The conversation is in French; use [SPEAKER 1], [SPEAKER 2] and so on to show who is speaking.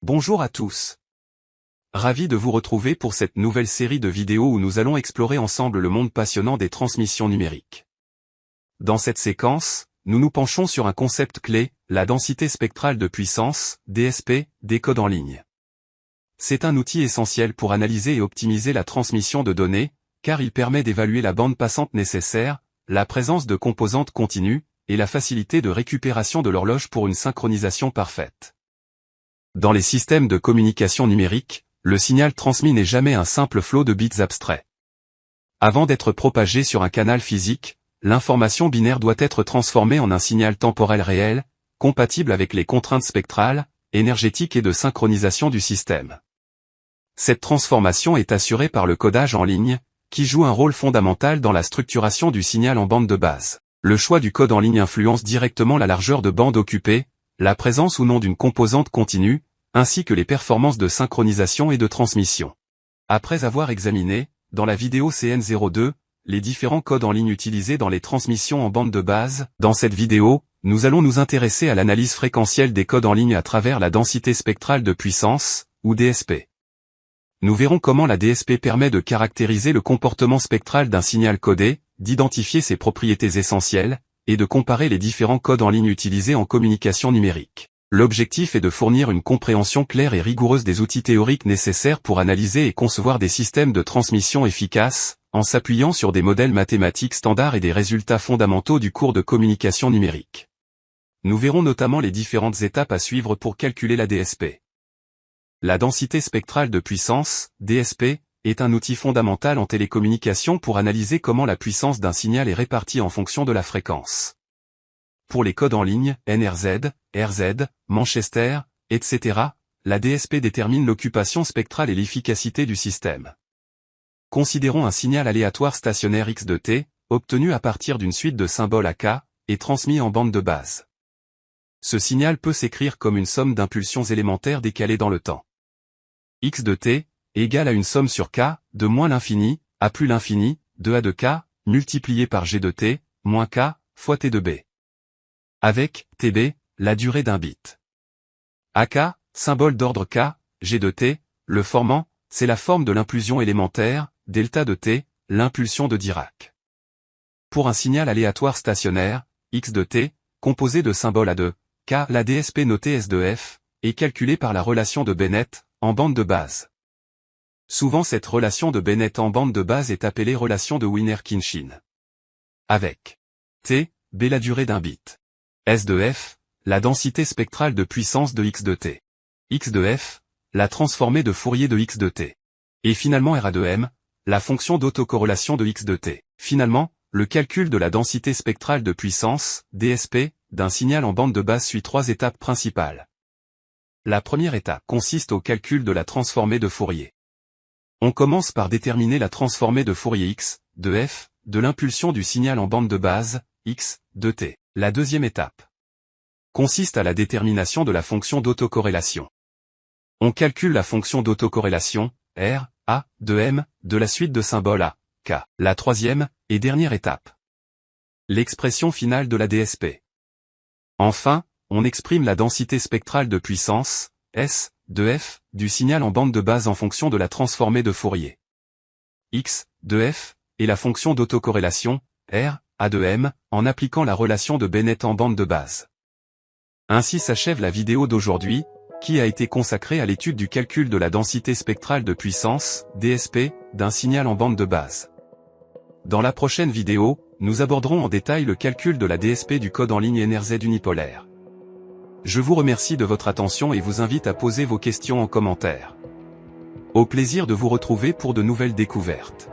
[SPEAKER 1] Bonjour à tous. Ravi de vous retrouver pour cette nouvelle série de vidéos où nous allons explorer ensemble le monde passionnant des transmissions numériques. Dans cette séquence, nous nous penchons sur un concept clé, la densité spectrale de puissance, DSP, des codes en ligne. C'est un outil essentiel pour analyser et optimiser la transmission de données, car il permet d'évaluer la bande passante nécessaire, la présence de composantes continues, et la facilité de récupération de l'horloge pour une synchronisation parfaite. Dans les systèmes de communication numérique, le signal transmis n'est jamais un simple flot de bits abstraits. Avant d'être propagé sur un canal physique, l'information binaire doit être transformée en un signal temporel réel, compatible avec les contraintes spectrales, énergétiques et de synchronisation du système. Cette transformation est assurée par le codage en ligne, qui joue un rôle fondamental dans la structuration du signal en bande de base. Le choix du code en ligne influence directement la largeur de bande occupée, la présence ou non d'une composante continue, ainsi que les performances de synchronisation et de transmission. Après avoir examiné, dans la vidéo CN02, les différents codes en ligne utilisés dans les transmissions en bande de base, dans cette vidéo, nous allons nous intéresser à l'analyse fréquentielle des codes en ligne à travers la densité spectrale de puissance, ou DSP. Nous verrons comment la DSP permet de caractériser le comportement spectral d'un signal codé, d'identifier ses propriétés essentielles, et de comparer les différents codes en ligne utilisés en communication numérique. L'objectif est de fournir une compréhension claire et rigoureuse des outils théoriques nécessaires pour analyser et concevoir des systèmes de transmission efficaces, en s'appuyant sur des modèles mathématiques standards et des résultats fondamentaux du cours de communication numérique. Nous verrons notamment les différentes étapes à suivre pour calculer la DSP. La densité spectrale de puissance, DSP, est un outil fondamental en télécommunication pour analyser comment la puissance d'un signal est répartie en fonction de la fréquence. Pour les codes en ligne, NRZ, RZ, Manchester, etc., la DSP détermine l'occupation spectrale et l'efficacité du système. Considérons un signal aléatoire stationnaire X de T, obtenu à partir d'une suite de symboles AK, et transmis en bande de base. Ce signal peut s'écrire comme une somme d'impulsions élémentaires décalées dans le temps. X de T égale à une somme sur K, de moins l'infini, à plus l'infini, de A de K, multiplié par G de T, moins K, fois T de B. Avec, TB, la durée d'un bit. AK, symbole d'ordre K, G de T, le formant, c'est la forme de l'impulsion élémentaire, delta de T, l'impulsion de Dirac. Pour un signal aléatoire stationnaire, X de T, composé de symboles A de K, la DSP notée S de F, est calculée par la relation de Bennett, en bande de base. Souvent cette relation de Bennett en bande de base est appelée relation de Wiener-Khinchin. Avec T, B la durée d'un bit. S de F, la densité spectrale de puissance de X de T. X de F, la transformée de Fourier de X de T. Et finalement RA de M, la fonction d'autocorrélation de X de T. Finalement, le calcul de la densité spectrale de puissance, DSP, d'un signal en bande de base suit trois étapes principales. La première étape consiste au calcul de la transformée de Fourier. On commence par déterminer la transformée de Fourier X, de F, de l'impulsion du signal en bande de base, X, de T. La deuxième étape consiste à la détermination de la fonction d'autocorrélation. On calcule la fonction d'autocorrélation, R, A, de M, de la suite de symboles A, K. La troisième, et dernière étape. L'expression finale de la DSP. Enfin, on exprime la densité spectrale de puissance, S, de F, du signal en bande de base en fonction de la transformée de Fourier. X, de F, et la fonction d'autocorrélation, R, A de M, en appliquant la relation de Bennett en bande de base. Ainsi s'achève la vidéo d'aujourd'hui, qui a été consacrée à l'étude du calcul de la densité spectrale de puissance, DSP, d'un signal en bande de base. Dans la prochaine vidéo, nous aborderons en détail le calcul de la DSP du code en ligne NRZ unipolaire. Je vous remercie de votre attention et vous invite à poser vos questions en commentaire. Au plaisir de vous retrouver pour de nouvelles découvertes.